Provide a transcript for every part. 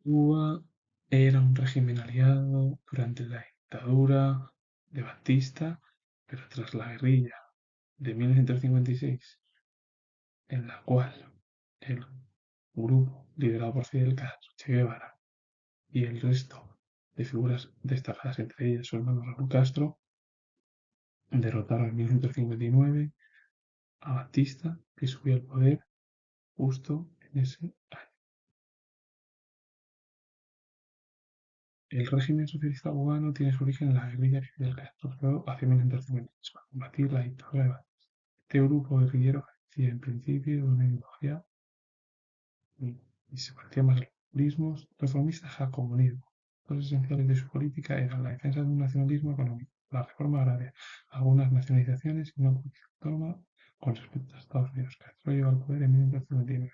Cuba era un régimen aliado durante la dictadura de Batista, pero tras la guerrilla de 1956, en la cual el grupo liderado por Fidel Castro, Che Guevara y el resto de figuras destacadas, entre ellas su hermano Raúl Castro, derrotaron en 1959 a Batista, que subió al poder justo en ese año. El régimen socialista cubano tiene su origen en la guerrilla que Fidel Castro creó hacia 1956 para combatir la dictadura de Batista. Este grupo guerrillero carecía en principio de una ideología y se parecía más a los populismos reformistas a comunismo. Los esenciales de su política eran la defensa de un nacionalismo económico, la reforma agraria, algunas nacionalizaciones y una política autónoma con respecto a Estados Unidos. Castro llegó al poder en 1959.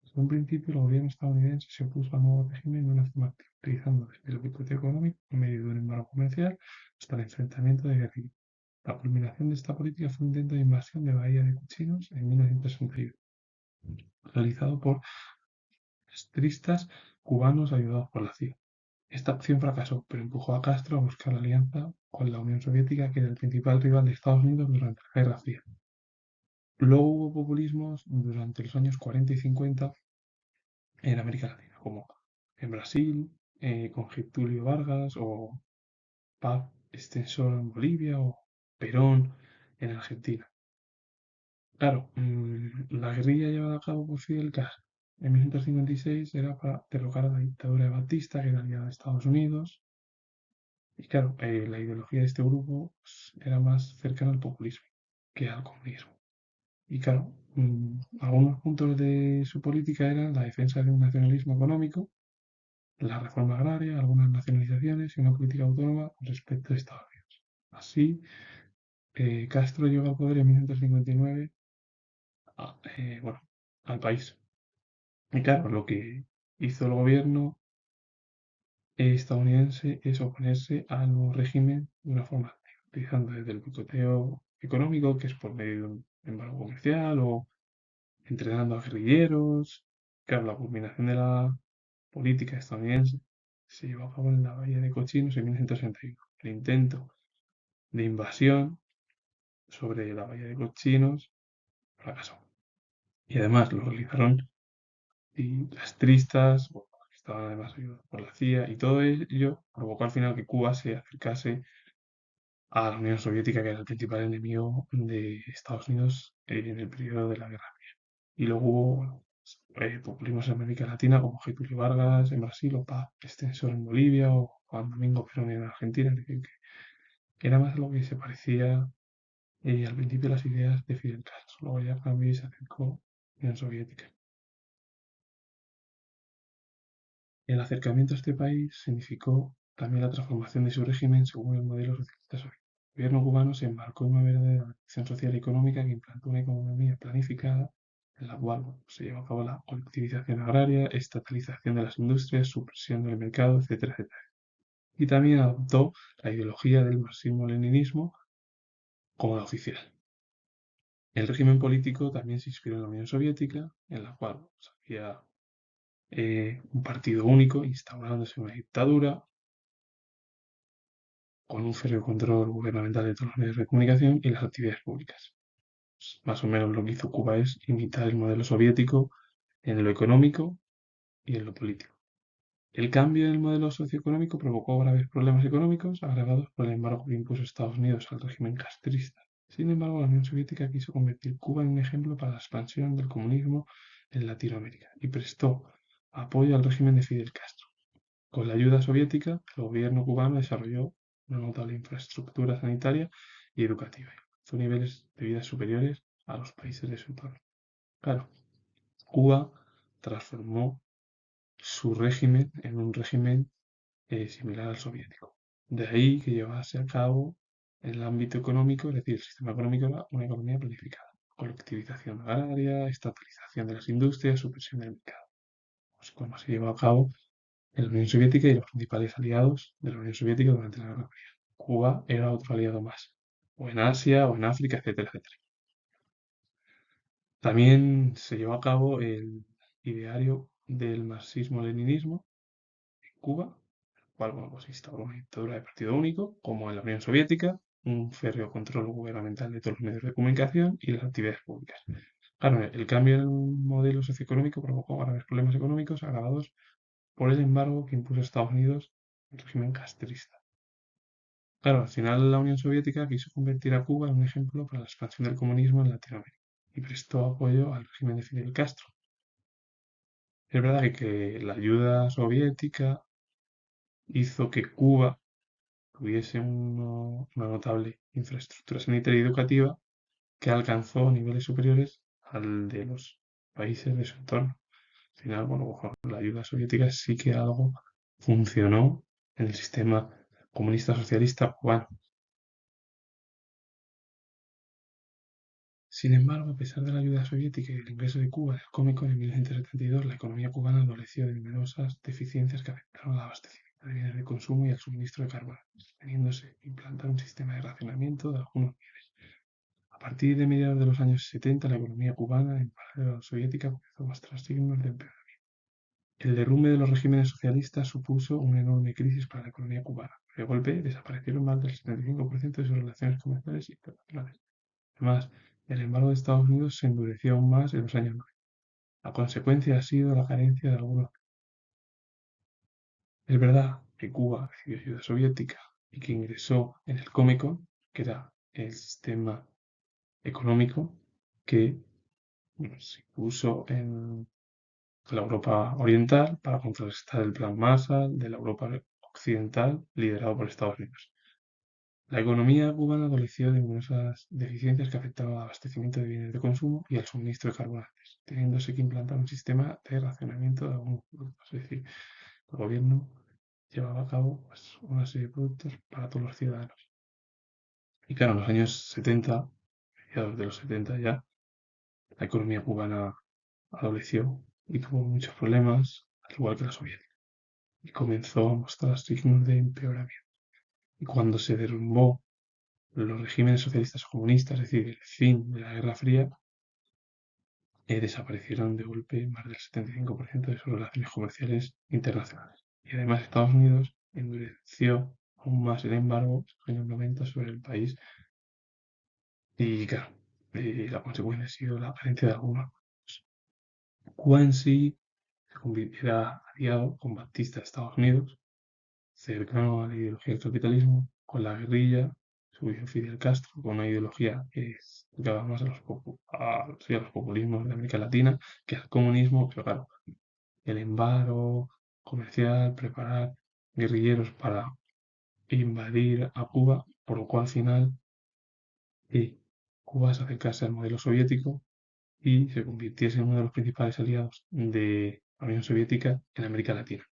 Desde un principio, el gobierno estadounidense se opuso al nuevo régimen de una forma activa, utilizando desde el boicot económico en medio de un embargo comercial hasta el enfrentamiento de guerrillas. La culminación de esta política fue un intento de invasión de Bahía de Cochinos en 1961, realizado por castristas cubanos ayudados por la CIA. Esta acción fracasó, pero empujó a Castro a buscar la alianza con la Unión Soviética, que era el principal rival de Estados Unidos durante la Guerra Fría. Luego hubo populismos durante los años 40 y 50 en América Latina, como en Brasil, con Getúlio Vargas, o Paz Extensor en Bolivia, o Perón en Argentina. Claro, la guerrilla llevada a cabo por Fidel Castro en 1956 era para derrocar a la dictadura de Batista, que era aliada de Estados Unidos. Y claro, la ideología de este grupo pues, era más cercana al populismo que al comunismo. Y claro, algunos puntos de su política eran la defensa de un nacionalismo económico, la reforma agraria, algunas nacionalizaciones y una política autónoma respecto de Estados Unidos. Así, Castro llegó al poder en 1959 bueno, al país. Y claro, lo que hizo el gobierno estadounidense es oponerse al nuevo régimen de una forma activa, utilizando desde el boicoteo económico, que es por medio de un embargo comercial, o entrenando a guerrilleros. Claro, la culminación de la política estadounidense se llevó a cabo en la Bahía de Cochinos en 1961. El intento de invasión sobre la Bahía de Cochinos fracasó. Y además lo realizaron y castristas, bueno, que estaban además ayudados por la CIA, y todo ello provocó al final que Cuba se acercase a la Unión Soviética, que era el principal enemigo de Estados Unidos en el periodo de la Guerra Fría. Y luego hubo bueno, populismos en América Latina como Getúlio Vargas en Brasil, o Paz Extensor en Bolivia, o Juan Domingo Perón en Argentina, es decir, que era más lo que se parecía al principio las ideas de Fidel Castro. Luego ya cambió y se acercó a la Unión Soviética. El acercamiento a este país significó también la transformación de su régimen según el modelo socialista soviético. El gobierno cubano se embarcó en una verdadera revolución social y económica que implantó una economía planificada en la cual se llevó a cabo la colectivización agraria, estatalización de las industrias, supresión del mercado, etcétera, etcétera. Y también adoptó la ideología del marxismo-leninismo como la oficial. El régimen político también se inspiró en la Unión Soviética, en la cual había un partido único instaurándose una dictadura con un férreo control gubernamental de todos los medios de comunicación y las actividades públicas. Pues, más o menos lo que hizo Cuba es imitar el modelo soviético en lo económico y en lo político. El cambio en el modelo socioeconómico provocó graves problemas económicos agravados por el embargo que impuso Estados Unidos al régimen castrista. Sin embargo, la Unión Soviética quiso convertir Cuba en un ejemplo para la expansión del comunismo en Latinoamérica y prestó apoyo al régimen de Fidel Castro. Con la ayuda soviética, el gobierno cubano desarrolló una notable infraestructura sanitaria y educativa y alcanzó niveles de vida superiores a los países de su entorno. Claro, Cuba transformó su régimen en un régimen similar al soviético. De ahí que llevase a cabo en el ámbito económico, es decir, el sistema económico era una economía planificada, colectivización agraria, estatalización de las industrias, supresión del mercado. Pues como se llevó a cabo en la Unión Soviética y los principales aliados de la Unión Soviética durante la Guerra Fría. Cuba era otro aliado más, o en Asia, o en África, etcétera, etcétera. También se llevó a cabo el ideario del marxismo-leninismo, Cuba, el cual bueno, pues instauró una dictadura de partido único, como en la Unión Soviética, un férreo control gubernamental de todos los medios de comunicación y de las actividades públicas. Claro, el cambio en el modelo socioeconómico provocó graves problemas económicos agravados por el embargo que impuso Estados Unidos el régimen castrista. Claro, al final la Unión Soviética quiso convertir a Cuba en un ejemplo para la expansión del comunismo en Latinoamérica y prestó apoyo al régimen de Fidel Castro. Es verdad que la ayuda soviética hizo que Cuba tuviese una notable infraestructura sanitaria y educativa que alcanzó niveles superiores al de los países de su entorno. Al final, bueno, con la ayuda soviética sí que algo funcionó en el sistema comunista socialista cubano. Sin embargo, a pesar de la ayuda soviética y el ingreso de Cuba en el Comecon en 1972, la economía cubana adoleció de numerosas deficiencias que afectaron al abastecimiento de bienes de consumo y al suministro de carburantes, teniéndose que implantar un sistema de racionamiento de algunos bienes. A partir de mediados de los años 70, la economía cubana, en paralelo a la soviética, comenzó a mostrar signos de empeoramiento. El derrumbe de los regímenes socialistas supuso una enorme crisis para la economía cubana. De golpe, desaparecieron más del 75% de sus relaciones comerciales internacionales. Además, el embargo de Estados Unidos se endureció aún más en los años 90. La consecuencia ha sido la carencia de algunos. Es verdad que Cuba recibió ayuda soviética y que ingresó en el Comecon, que era el sistema económico que bueno, se puso en la Europa Oriental para contrarrestar el Plan Marshall de la Europa Occidental liderado por Estados Unidos. La economía cubana adoleció de numerosas deficiencias que afectaban al abastecimiento de bienes de consumo y al suministro de carburantes, teniéndose que implantar un sistema de racionamiento de algunos productos. Es decir, el gobierno llevaba a cabo pues, una serie de productos para todos los ciudadanos. Y claro, en los años 70, mediados de los 70 ya, la economía cubana adoleció y tuvo muchos problemas, al igual que la soviética, y comenzó a mostrar signos de empeoramiento. Y cuando se derrumbó los regímenes socialistas o comunistas, es decir, el fin de la Guerra Fría, desaparecieron de golpe más del 75% de sus relaciones comerciales internacionales. Y además Estados Unidos endureció aún más el embargo en los años 90 sobre el país y claro, la consecuencia ha sido la carencia de algunos. Cuba en sí era aliado combatista de Estados Unidos, cercano a la ideología del capitalismo, con la guerrilla, subió Fidel Castro, con una ideología que se dedicaba más sí, a los populismos de América Latina que al comunismo, pero claro, el embargo comercial, preparar guerrilleros para invadir a Cuba, por lo cual al final Cuba se acercase al modelo soviético y se convirtiese en uno de los principales aliados de la Unión Soviética en América Latina.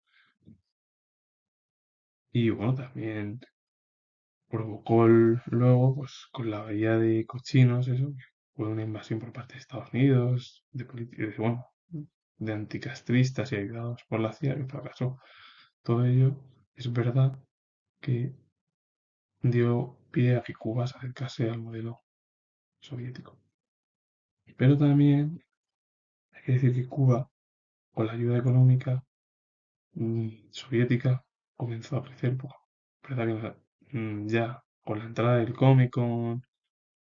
Y bueno, también provocó luego, pues con la bahía de Cochinos, eso, que fue una invasión por parte de Estados Unidos, bueno, de anticastristas y ayudados por la CIA, que fracasó. Todo ello es verdad que dio pie a que Cuba se acercase al modelo soviético. Pero también hay que decir que Cuba, con la ayuda económica soviética, comenzó a crecer poco. Verdad que ya con la entrada del Comecon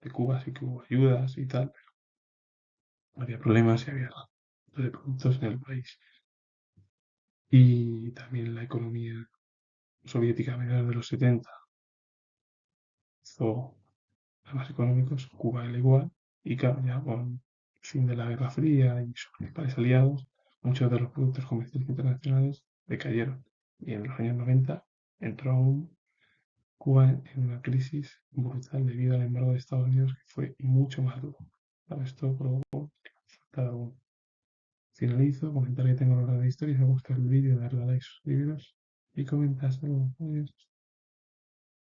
de Cuba sí que hubo ayudas y tal, había problemas y había de productos en el país. Y también la economía soviética a mediados de los 70 hizo problemas económicos, Cuba era igual, y claro, ya con el fin de la Guerra Fría y sus principales aliados, muchos de los productos comerciales internacionales decayeron. Y en los años 90 entró Cuba en una crisis brutal debido al embargo de Estados Unidos que fue mucho más duro. Claro, esto provocó que faltara un finalizo, comentar que tengo la hora de historia, si os gusta el vídeo, darle a like, suscribiros y comentárselo. Adiós.